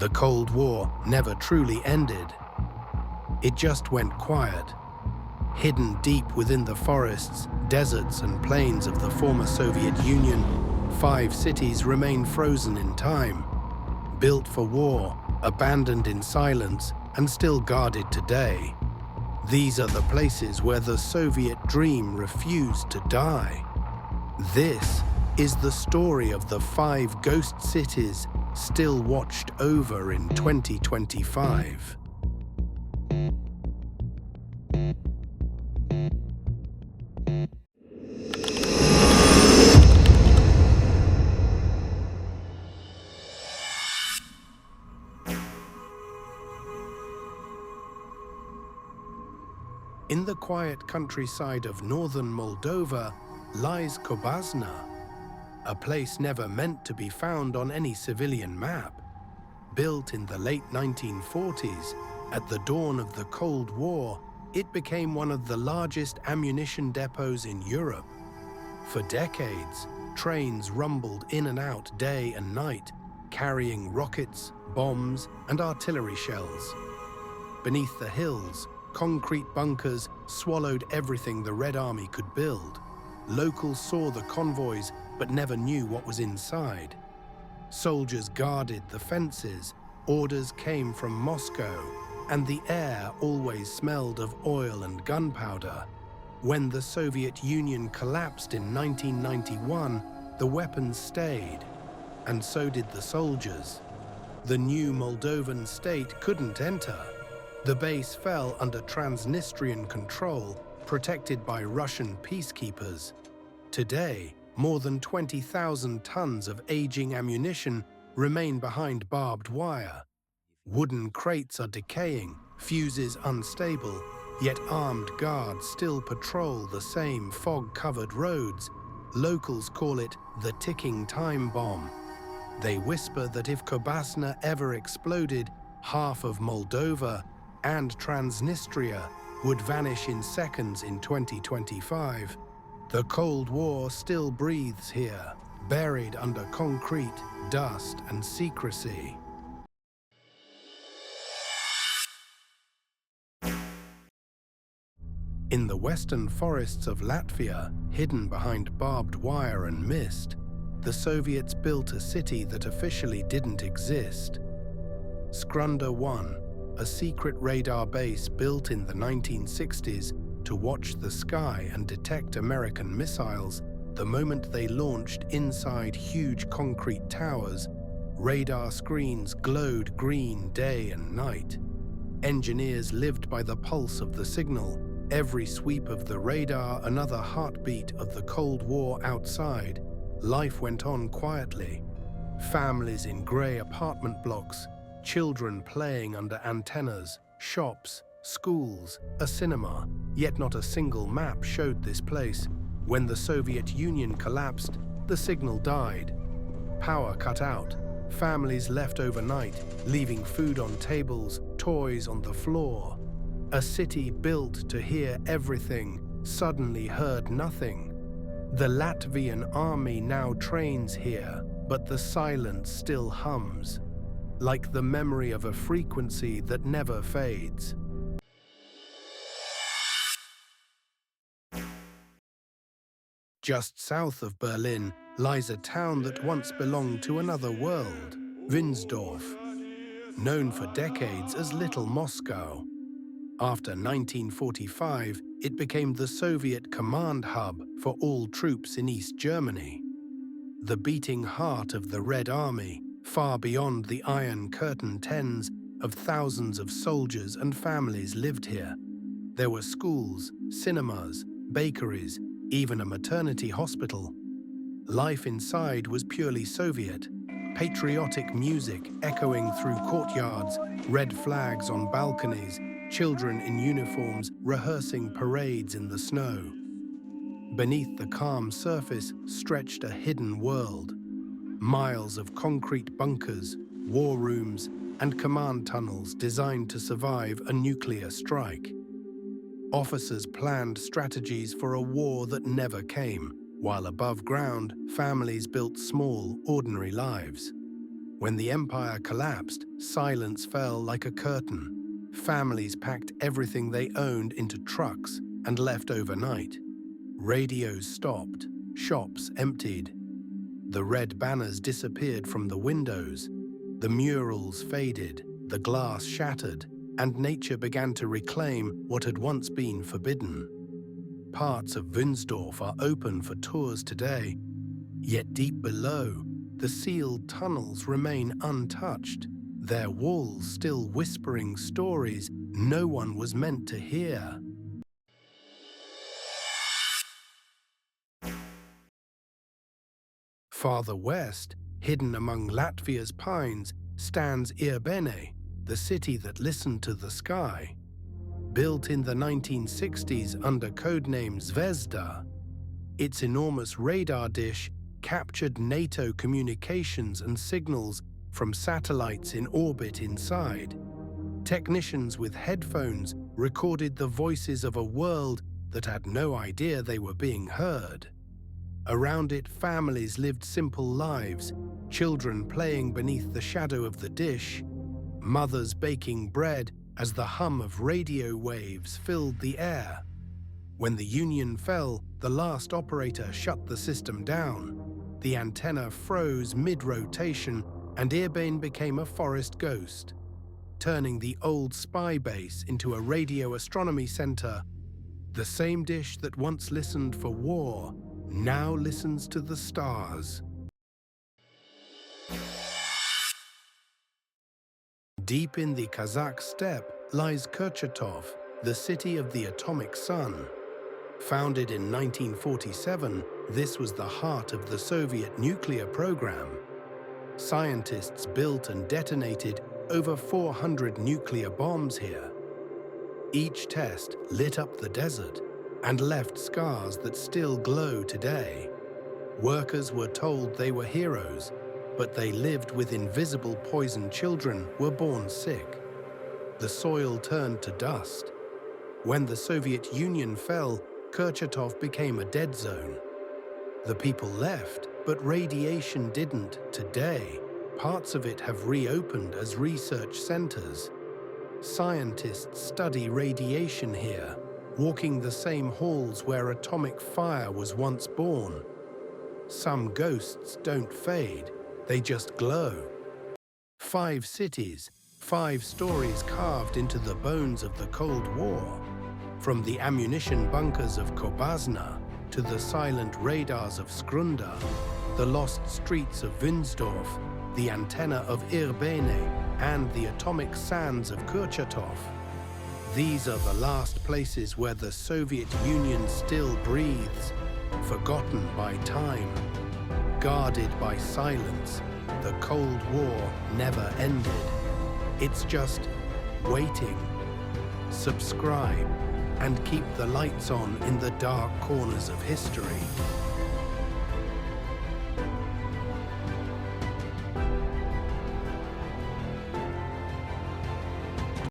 The Cold War never truly ended. It just went quiet. Hidden deep within the forests, deserts, and plains of the former Soviet Union, 5 cities remain frozen in time. Built for war, abandoned in silence, and still guarded today. These are the places where the Soviet dream refused to die. This is the story of the 5 ghost cities still watched over in 2025. In the quiet countryside of northern Moldova lies Cobazna, a place never meant to be found on any civilian map. Built in the late 1940s, at the dawn of the Cold War, it became one of the largest ammunition depots in Europe. For decades, trains rumbled in and out day and night, carrying rockets, bombs, and artillery shells. Beneath the hills, concrete bunkers swallowed everything the Red Army could build. Locals saw the convoys but never knew what was inside. Soldiers guarded the fences, orders came from Moscow, and the air always smelled of oil and gunpowder. When the Soviet Union collapsed in 1991, the weapons stayed, and so did the soldiers. The new Moldovan state couldn't enter. The base fell under Transnistrian control, protected by Russian peacekeepers. Today, more than 20,000 tons of aging ammunition remain behind barbed wire. Wooden crates are decaying, fuses unstable, yet armed guards still patrol the same fog-covered roads. Locals call it the ticking time bomb. They whisper that if Cobazna ever exploded, half of Moldova and Transnistria would vanish in seconds in 2025. The Cold War still breathes here, buried under concrete, dust, and secrecy. In the western forests of Latvia, hidden behind barbed wire and mist, the Soviets built a city that officially didn't exist. Skrunda 1, a secret radar base built in the 1960s to watch the sky and detect American missiles. The moment they launched inside huge concrete towers, radar screens glowed green day and night. Engineers lived by the pulse of the signal, every sweep of the radar another heartbeat of the Cold War outside. Life went on quietly. Families in grey apartment blocks, children playing under antennas, shops, schools, a cinema, yet not a single map showed this place. When the Soviet Union collapsed, the signal died. Power cut out. Families left overnight, leaving food on tables, toys on the floor. A city built to hear everything suddenly heard nothing. The Latvian army now trains here, but the silence still hums, like the memory of a frequency that never fades. Just south of Berlin lies a town that once belonged to another world, Winsdorf, known for decades as Little Moscow. After 1945, it became the Soviet command hub for all troops in East Germany. The beating heart of the Red Army, far beyond the Iron Curtain, tens of thousands of soldiers and families lived here. There were schools, cinemas, bakeries, even a maternity hospital. Life inside was purely Soviet. Patriotic music echoing through courtyards, red flags on balconies, children in uniforms rehearsing parades in the snow. Beneath the calm surface stretched a hidden world. Miles of concrete bunkers, war rooms, and command tunnels designed to survive a nuclear strike. Officers planned strategies for a war that never came, while above ground, families built small, ordinary lives. When the empire collapsed, silence fell like a curtain. Families packed everything they owned into trucks and left overnight. Radios stopped, shops emptied. The red banners disappeared from the windows. The murals faded, the glass shattered, and nature began to reclaim what had once been forbidden. Parts of Wunsdorf are open for tours today, yet deep below, the sealed tunnels remain untouched, their walls still whispering stories no one was meant to hear. Farther west, hidden among Latvia's pines, stands Irbene, the city that listened to the sky. Built in the 1960s under codename Zvezda, its enormous radar dish captured NATO communications and signals from satellites in orbit inside. Technicians with headphones recorded the voices of a world that had no idea they were being heard. Around it, families lived simple lives, children playing beneath the shadow of the dish, mothers baking bread as the hum of radio waves filled the air. When the Union fell, the last operator shut the system down. The antenna froze mid-rotation, and Irbene became a forest ghost, turning the old spy base into a radio astronomy center. The same dish that once listened for war now listens to the stars. Deep in the Kazakh steppe lies Kurchatov, the city of the atomic sun. Founded in 1947, this was the heart of the Soviet nuclear program. Scientists built and detonated over 400 nuclear bombs here. Each test lit up the desert and left scars that still glow today. Workers were told they were heroes, but they lived with invisible poison. Children were born sick. The soil turned to dust. When the Soviet Union fell, Kurchatov became a dead zone. The people left, but radiation didn't. Today, parts of it have reopened as research centers. Scientists study radiation here, walking the same halls where atomic fire was once born. Some ghosts don't fade, they just glow. 5 cities, 5 stories carved into the bones of the Cold War. From the ammunition bunkers of Kobazna to the silent radars of Skrunda, the lost streets of Wunsdorf, the antenna of Irbene, and the atomic sands of Kurchatov. These are the last places where the Soviet Union still breathes, forgotten by time, guarded by silence. The Cold War never ended. It's just waiting. Subscribe and keep the lights on in the dark corners of history.